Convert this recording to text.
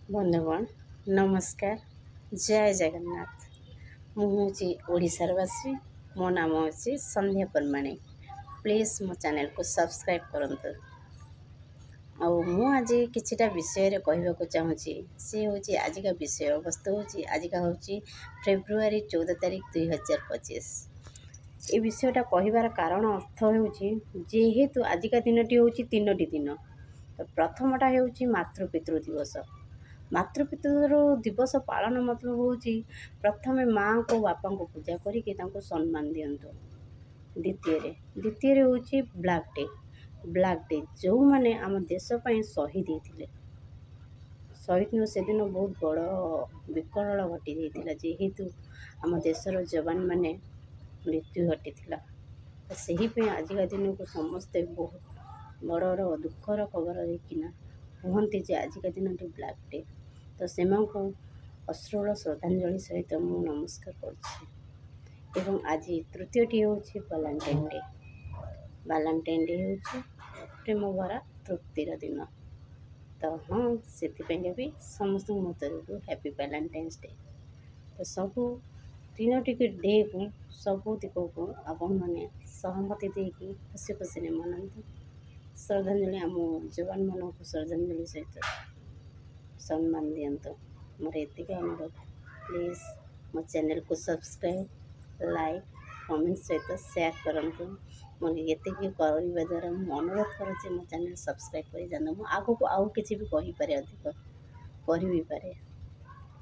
ବନ୍ଧୁଗଣ ନମସ୍କାର, ଜୟ ଜଗନ୍ନାଥ। ମୁଁ ହେଉଛି ଓଡ଼ିଶାର ବାସୀ। ମୋ ନାମ ହେଉଛି ସନ୍ଧ୍ୟା ପରମାଣି। ପ୍ଲିଜ୍ ମୋ ଚ୍ୟାନେଲକୁ ସବସ୍କ୍ରାଇବ୍ କରନ୍ତୁ। ଆଉ ମୁଁ ଆଜି କିଛିଟା ବିଷୟରେ କହିବାକୁ ଚାହୁଁଛି। ସେ ହେଉଛି ଆଜିକା ବିଷୟବସ୍ତୁ ଆଜିକା ହେଉଛି ଫେବୃଆରୀ 14 ତାରିଖ 2025। ଏ ବିଷୟଟା କହିବାର କାରଣ ଅର୍ଥ ହେଉଛି, ଯେହେତୁ ଆଜିକା ଦିନଟି ହେଉଛି ତିନୋଟି ଦିନ। ତ ପ୍ରଥମଟା ହେଉଛି ମାତୃପିତୃ ଦିବସ। ମାତୃପିତୃ ଦିବସ ପାଳନ ମତଲବ ହେଉଛି ପ୍ରଥମେ ମାଆଙ୍କୁ ବାପାଙ୍କୁ ପୂଜା କରିକି ତାଙ୍କୁ ସମ୍ମାନ ଦିଅନ୍ତୁ। ଦ୍ୱିତୀୟରେ ହେଉଛି ବ୍ଲାକ୍ ଡେ ଯେଉଁମାନେ ଆମ ଦେଶ ପାଇଁ ଶହୀଦ ହେଇଥିଲେ। ଶହୀଦ ସେଦିନ ବହୁତ ବଡ଼ ବିକଳ ଘଟି ଯାଇଥିଲା, ଯେହେତୁ ଆମ ଦେଶର ଯବାନମାନେ ମୃତ୍ୟୁ ଘଟିଥିଲା। ସେହିପାଇଁ ଆଜିକା ଦିନକୁ ସମସ୍ତେ ବହୁତ ବଡ଼ ଦୁଃଖର ଖବର ଦେଇକିନା କୁହନ୍ତି ଯେ ଆଜିକା ଦିନଟି ବ୍ଲାକ୍ ଡେ। ତ ସେମାନଙ୍କୁ ଅଶ୍ରୁଳ ଶ୍ରଦ୍ଧାଞ୍ଜଳି ସହିତ ମୁଁ ନମସ୍କାର କରୁଛି। ଏବଂ ଆଜି ତୃତୀୟଟି ହେଉଛି ଭାଲେଣ୍ଟାଇନ୍ ଡେ। ଭାଲେଣ୍ଟାଇନ୍ ଡେ ହେଉଛି ପ୍ରେମ ଭରା ତୃପ୍ତିର ଦିନ। ତ ସେଥିପାଇଁକା ବି ସମସ୍ତଙ୍କ ମୋ ତରଫରୁ ହ୍ୟାପି ଭାଲେଣ୍ଟାଇନ୍ସ ଡେ। ତ ସବୁ ତିନୋଟି ଡେକୁ ସବୁ ଦିଗକୁ ଆପଣମାନେ ସହମତି ଦେଇକି ଖୁସି ଖୁସିରେ ମନାନ୍ତୁ। ଶ୍ରଦ୍ଧାଞ୍ଜଳି ଆମ ଯବାନମାନଙ୍କୁ ଶ୍ରଦ୍ଧାଞ୍ଜଳି ସହିତ ସମ୍ମାନ ଦିଅନ୍ତୁ। ମୋର ଏତିକି ଅନୁରୋଧ। ପ୍ଲିଜ୍ ମୋ ଚ୍ୟାନେଲକୁ ସବସ୍କ୍ରାଇବ୍, ଲାଇକ୍, କମେଣ୍ଟ ସହିତ ସେୟାର କରନ୍ତୁ। ମୁଁ ଏତିକି କରିବା ଦ୍ୱାରା ମୁଁ ଅନୁରୋଧ କରୁଛି ମୋ ଚ୍ୟାନେଲ ସବସ୍କ୍ରାଇବ୍ କରିଯାଆନ୍ତୁ। ମୁଁ ଆଗକୁ ଆଉ କିଛି ବି କହିପାରେ, ଅଧିକ କରିବି ପାରେ।